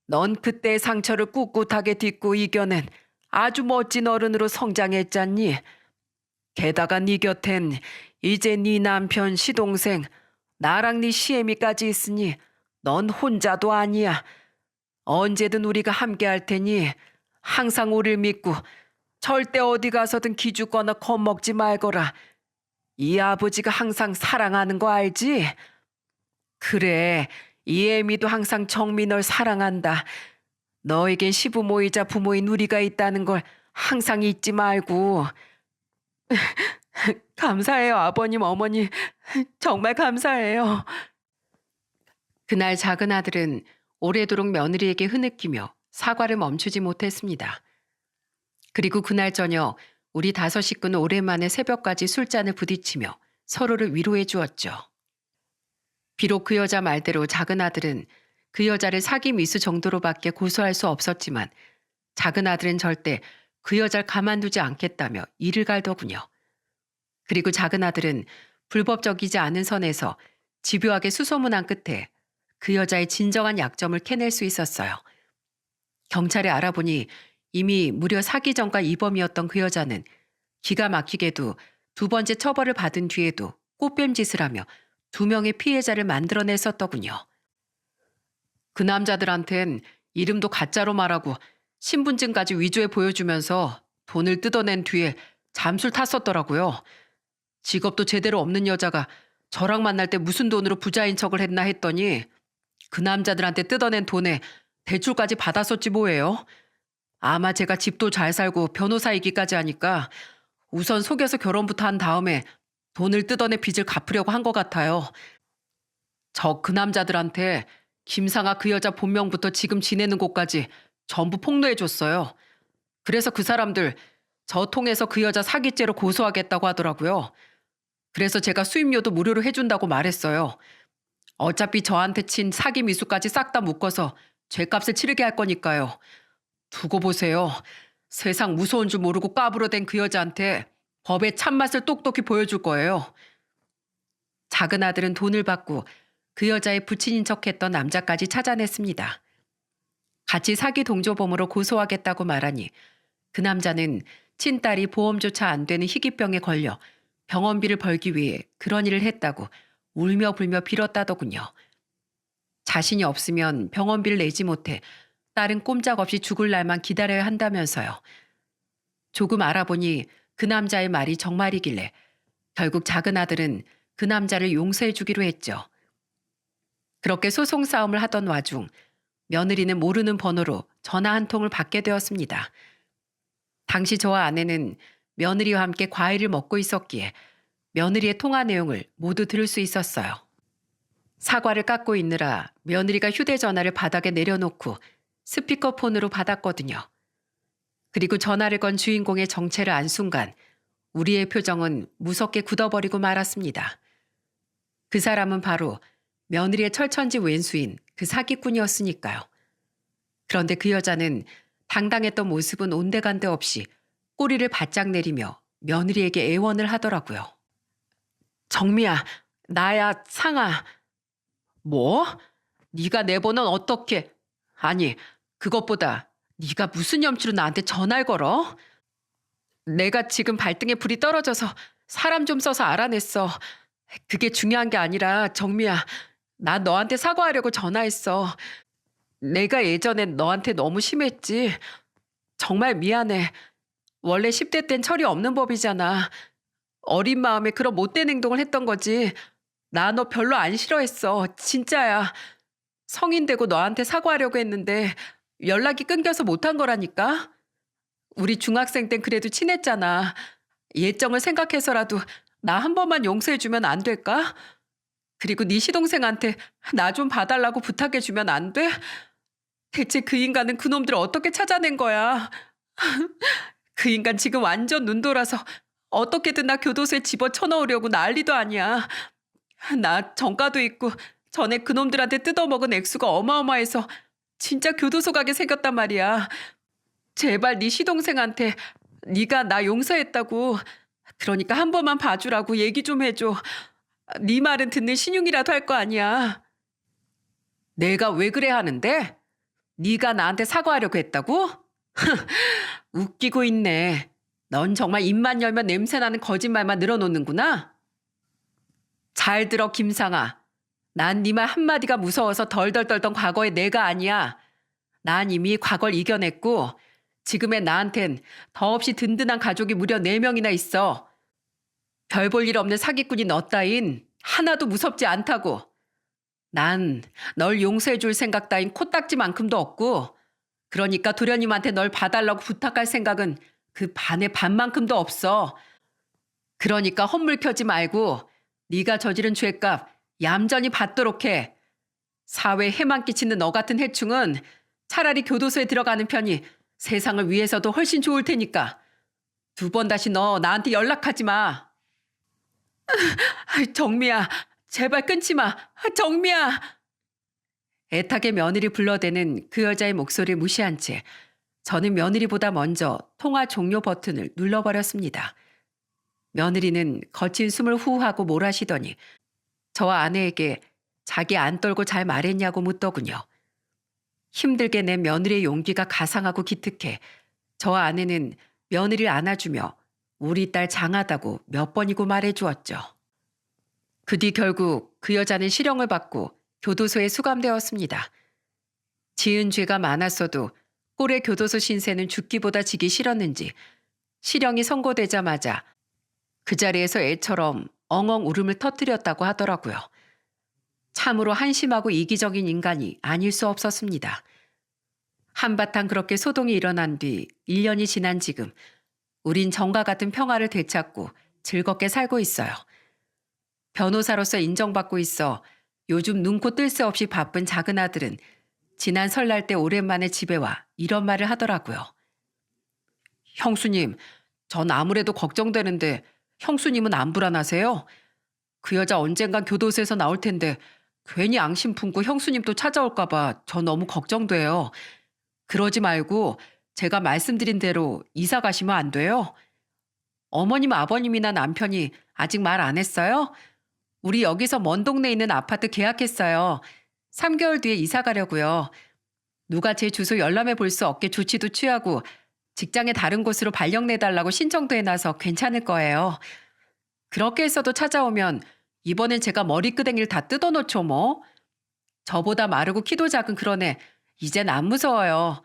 넌 그때의 상처를 꿋꿋하게 딛고 이겨낸 아주 멋진 어른으로 성장했잖니. 게다가 네 곁엔 이제 네 남편, 시동생, 나랑 네 시애미까지 있으니 넌 혼자도 아니야. 언제든 우리가 함께 할 테니 항상 우릴 믿고 절대 어디 가서든 기죽거나 겁먹지 말거라. 이 아버지가 항상 사랑하는 거 알지? 그래, 이 애미도 항상 정미 널 사랑한다. 너에겐 시부모이자 부모인 우리가 있다는 걸 항상 잊지 말고. 감사해요, 아버님, 어머니. 정말 감사해요. 그날 작은 아들은 오래도록 며느리에게 흐느끼며 사과를 멈추지 못했습니다. 그리고 그날 저녁 우리 5 식구는 오랜만에 새벽까지 술잔을 부딪히며 서로를 위로해 주었죠. 비록 그 여자 말대로 작은 아들은 그 여자를 사기 미수 정도로밖에 고소할 수 없었지만 작은 아들은 절대 그 여자를 가만두지 않겠다며 이를 갈더군요. 그리고 작은 아들은 불법적이지 않은 선에서 집요하게 수소문한 끝에 그 여자의 진정한 약점을 캐낼 수 있었어요. 경찰에 알아보니 이미 무려 사기 전과 이범이었던 그 여자는 기가 막히게도 2번째 처벌을 받은 뒤에도 꽃뱀짓을 하며 2명의 피해자를 만들어냈었더군요. 그 남자들한텐 이름도 가짜로 말하고 신분증까지 위조해 보여주면서 돈을 뜯어낸 뒤에 잠수를 탔었더라고요. 직업도 제대로 없는 여자가 저랑 만날 때 무슨 돈으로 부자인 척을 했나 했더니 그 남자들한테 뜯어낸 돈에 대출까지 받았었지 뭐예요. 아마 제가 집도 잘 살고 변호사이기까지 하니까 우선 속여서 결혼부터 한 다음에 돈을 뜯어내 빚을 갚으려고 한 것 같아요. 저 그 남자들한테 김상아 그 여자 본명부터 지금 지내는 곳까지 전부 폭로해줬어요. 그래서 그 사람들 저 통해서 그 여자 사기죄로 고소하겠다고 하더라고요. 그래서 제가 수임료도 무료로 해준다고 말했어요. 어차피 저한테 친 사기 미수까지 싹 다 묶어서 죗값을 치르게 할 거니까요. 두고 보세요. 세상 무서운 줄 모르고 까불어댄 그 여자한테 법의 참맛을 똑똑히 보여줄 거예요. 작은 아들은 돈을 받고 그 여자의 부친인 척했던 남자까지 찾아냈습니다. 같이 사기 동조범으로 고소하겠다고 말하니 그 남자는 친딸이 보험조차 안 되는 희귀병에 걸려 병원비를 벌기 위해 그런 일을 했다고 울며 불며 빌었다더군요. 자신이 없으면 병원비를 내지 못해 딸은 꼼짝없이 죽을 날만 기다려야 한다면서요. 조금 알아보니 그 남자의 말이 정말이길래 결국 작은 아들은 그 남자를 용서해 주기로 했죠. 그렇게 소송 싸움을 하던 와중 며느리는 모르는 번호로 전화 한 통을 받게 되었습니다. 당시 저와 아내는 며느리와 함께 과일을 먹고 있었기에 며느리의 통화 내용을 모두 들을 수 있었어요. 사과를 깎고 있느라 며느리가 휴대전화를 바닥에 내려놓고 스피커폰으로 받았거든요. 그리고 전화를 건 주인공의 정체를 안 순간 우리의 표정은 무섭게 굳어버리고 말았습니다. 그 사람은 바로 며느리의 철천지 왼수인 그 사기꾼이었으니까요. 그런데 그 여자는 당당했던 모습은 온데간데 없이 꼬리를 바짝 내리며 며느리에게 애원을 하더라고요. 정미야, 나야, 상아. 뭐? 네가 내 번호는 어떻게? 아니, 그것보다 네가 무슨 염치로 나한테 전화를 걸어? 내가 지금 발등에 불이 떨어져서 사람 좀 써서 알아냈어. 그게 중요한 게 아니라 정미야, 나 너한테 사과하려고 전화했어. 내가 예전엔 너한테 너무 심했지. 정말 미안해. 원래 10대 땐 철이 없는 법이잖아. 어린 마음에 그런 못된 행동을 했던 거지. 나 너 별로 안 싫어했어. 진짜야. 성인 되고 너한테 사과하려고 했는데 연락이 끊겨서 못한 거라니까. 우리 중학생 땐 그래도 친했잖아. 예정을 생각해서라도 나 한 번만 용서해주면 안 될까? 그리고 네 시동생한테 나 좀 봐달라고 부탁해주면 안 돼? 대체 그 인간은 그놈들 어떻게 찾아낸 거야? 그 인간 지금 완전 눈돌아서 어떻게든 나 교도소에 집어쳐넣으려고 난리도 아니야. 나 전과도 있고 전에 그놈들한테 뜯어먹은 액수가 어마어마해서 진짜 교도소 가게 생겼단 말이야. 제발 네 시동생한테 네가 나 용서했다고, 그러니까 한 번만 봐주라고 얘기 좀 해줘. 네 말은 듣는 신용이라도 할 거 아니야. 내가 왜 그래 하는데? 네가 나한테 사과하려고 했다고? 웃기고 있네. 넌 정말 입만 열면 냄새나는 거짓말만 늘어놓는구나. 잘 들어 김상아. 난 네 말 한마디가 무서워서 덜덜 떨던 과거의 내가 아니야. 난 이미 과거를 이겨냈고 지금의 나한텐 더없이 든든한 가족이 무려 4명이나 있어. 별 볼 일 없는 사기꾼이 너 따윈 하나도 무섭지 않다고. 난 널 용서해 줄 생각 따윈 코딱지만큼도 없고, 그러니까 도련님한테 널 봐달라고 부탁할 생각은 그 반의 반만큼도 없어. 그러니까 헛물 켜지 말고 네가 저지른 죄값 얌전히 받도록 해. 사회에 해만 끼치는 너 같은 해충은 차라리 교도소에 들어가는 편이 세상을 위해서도 훨씬 좋을 테니까. 2번 다시 너 나한테 연락하지 마. 정미야, 제발 끊지 마. 정미야. 애타게 며느리 불러대는 그 여자의 목소리를 무시한 채 저는 며느리보다 먼저 통화 종료 버튼을 눌러버렸습니다. 며느리는 거친 숨을 후하고 몰아쉬더니 저와 아내에게 자기 안 떨고 잘 말했냐고 묻더군요. 힘들게 낸 며느리의 용기가 가상하고 기특해 저와 아내는 며느리를 안아주며 우리 딸 장하다고 몇 번이고 말해주었죠. 그 뒤 결국 그 여자는 실형을 받고 교도소에 수감되었습니다. 지은 죄가 많았어도 꼴의 교도소 신세는 죽기보다 지기 싫었는지 실형이 선고되자마자 그 자리에서 애처럼 엉엉 울음을 터뜨렸다고 하더라고요. 참으로 한심하고 이기적인 인간이 아닐 수 없었습니다. 한바탕 그렇게 소동이 일어난 뒤 1년이 지난 지금 우린 전과 같은 평화를 되찾고 즐겁게 살고 있어요. 변호사로서 인정받고 있어 요즘 눈코 뜰 새 없이 바쁜 작은 아들은 지난 설날 때 오랜만에 집에 와 이런 말을 하더라고요. 형수님, 전 아무래도 걱정되는데 형수님은 안 불안하세요? 그 여자 언젠간 교도소에서 나올 텐데 괜히 앙심 품고 형수님 또 찾아올까 봐 저 너무 걱정돼요. 그러지 말고 제가 말씀드린 대로 이사 가시면 안 돼요? 어머님, 아버님이나 남편이 아직 말 안 했어요? 우리 여기서 먼 동네에 있는 아파트 계약했어요. 3개월 뒤에 이사 가려고요. 누가 제 주소 열람해 볼 수 없게 조치도 취하고 직장에 다른 곳으로 발령 내달라고 신청도 해놔서 괜찮을 거예요. 그렇게 해서도 찾아오면 이번엔 제가 머리끄댕이를 다 뜯어놓죠 뭐. 저보다 마르고 키도 작은 그런 애 이젠 안 무서워요.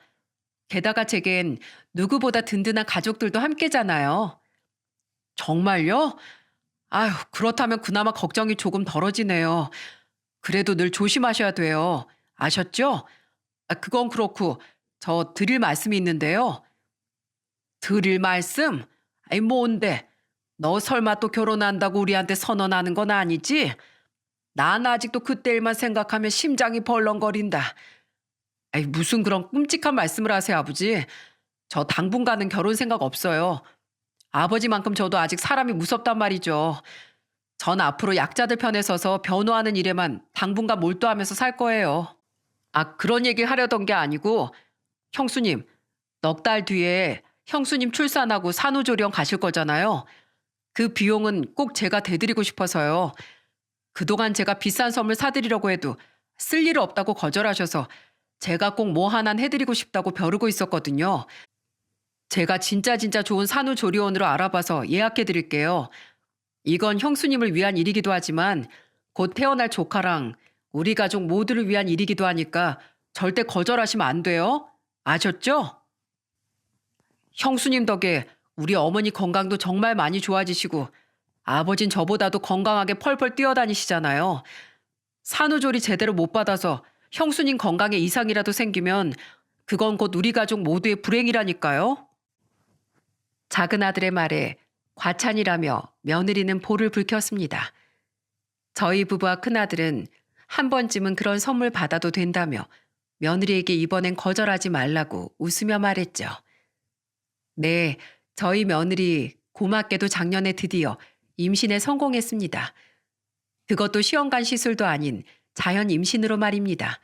게다가 제겐 누구보다 든든한 가족들도 함께잖아요. 정말요? 아휴, 그렇다면 그나마 걱정이 조금 덜어지네요. 그래도 늘 조심하셔야 돼요. 아셨죠? 그건 그렇고 저 드릴 말씀이 있는데요. 드릴 말씀? 아이 뭔데? 너 설마 또 결혼한다고 우리한테 선언하는 건 아니지? 난 아직도 그때 일만 생각하면 심장이 벌렁거린다. 아이 무슨 그런 끔찍한 말씀을 하세요, 아버지. 저 당분간은 결혼 생각 없어요. 아버지만큼 저도 아직 사람이 무섭단 말이죠. 전 앞으로 약자들 편에 서서 변호하는 일에만 당분간 몰두하면서 살 거예요. 그런 얘기 하려던 게 아니고 형수님, 넉 달 뒤에 형수님 출산하고 산후조리원 가실 거잖아요. 그 비용은 꼭 제가 대드리고 싶어서요. 그동안 제가 비싼 선물 사드리려고 해도 쓸 일 없다고 거절하셔서 제가 꼭 뭐 하나 해드리고 싶다고 벼르고 있었거든요. 제가 진짜 좋은 산후조리원으로 알아봐서 예약해드릴게요. 이건 형수님을 위한 일이기도 하지만 곧 태어날 조카랑 우리 가족 모두를 위한 일이기도 하니까 절대 거절하시면 안 돼요. 아셨죠? 형수님 덕에 우리 어머니 건강도 정말 많이 좋아지시고 아버진 저보다도 건강하게 펄펄 뛰어다니시잖아요. 산후조리 제대로 못 받아서 형수님 건강에 이상이라도 생기면 그건 곧 우리 가족 모두의 불행이라니까요. 작은 아들의 말에 과찬이라며 며느리는 볼을 붉혔습니다. 저희 부부와 큰아들은 한 번쯤은 그런 선물 받아도 된다며 며느리에게 이번엔 거절하지 말라고 웃으며 말했죠. 네, 저희 며느리 고맙게도 작년에 드디어 임신에 성공했습니다. 그것도 시험관 시술도 아닌 자연 임신으로 말입니다.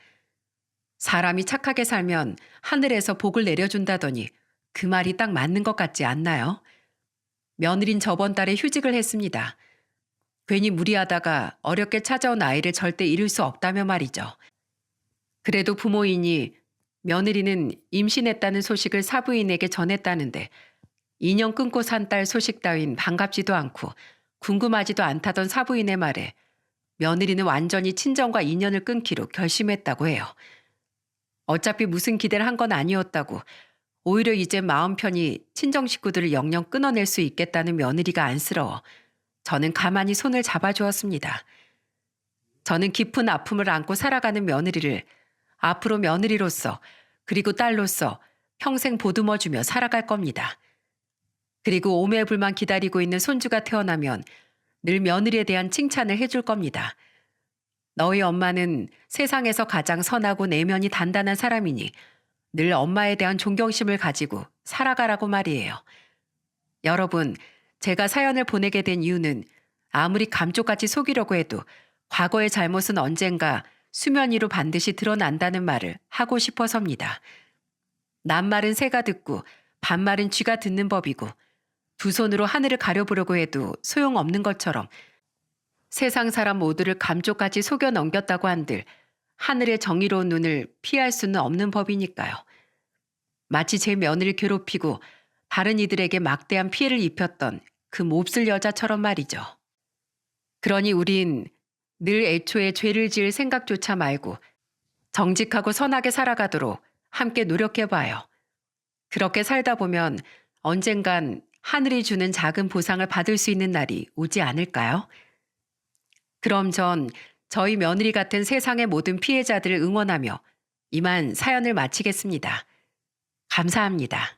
사람이 착하게 살면 하늘에서 복을 내려준다더니 그 말이 딱 맞는 것 같지 않나요? 며느린 저번 달에 휴직을 했습니다. 괜히 무리하다가 어렵게 찾아온 아이를 절대 잃을 수 없다며 말이죠. 그래도 부모이니 며느리는 임신했다는 소식을 사부인에게 전했다는데 2년 끊고 산 딸 소식 따윈 반갑지도 않고 궁금하지도 않다던 사부인의 말에 며느리는 완전히 친정과 인연을 끊기로 결심했다고 해요. 어차피 무슨 기대를 한 건 아니었다고 오히려 이제 마음 편히 친정 식구들을 영영 끊어낼 수 있겠다는 며느리가 안쓰러워 저는 가만히 손을 잡아주었습니다. 저는 깊은 아픔을 안고 살아가는 며느리를 앞으로 며느리로서 그리고 딸로서 평생 보듬어주며 살아갈 겁니다. 그리고 오매불만 기다리고 있는 손주가 태어나면 늘 며느리에 대한 칭찬을 해줄 겁니다. 너희 엄마는 세상에서 가장 선하고 내면이 단단한 사람이니 늘 엄마에 대한 존경심을 가지고 살아가라고 말이에요. 여러분, 제가 사연을 보내게 된 이유는 아무리 감쪽같이 속이려고 해도 과거의 잘못은 언젠가 수면 위로 반드시 드러난다는 말을 하고 싶어서입니다. 낱말은 새가 듣고 반말은 쥐가 듣는 법이고 두 손으로 하늘을 가려보려고 해도 소용없는 것처럼 세상 사람 모두를 감쪽같이 속여 넘겼다고 한들 하늘의 정의로운 눈을 피할 수는 없는 법이니까요. 마치 제 며느리를 괴롭히고 다른 이들에게 막대한 피해를 입혔던 그 몹쓸 여자처럼 말이죠. 그러니 우린 늘 애초에 죄를 지을 생각조차 말고 정직하고 선하게 살아가도록 함께 노력해봐요. 그렇게 살다 보면 언젠간 하늘이 주는 작은 보상을 받을 수 있는 날이 오지 않을까요? 그럼 전 저희 며느리 같은 세상의 모든 피해자들을 응원하며 이만 사연을 마치겠습니다. 감사합니다.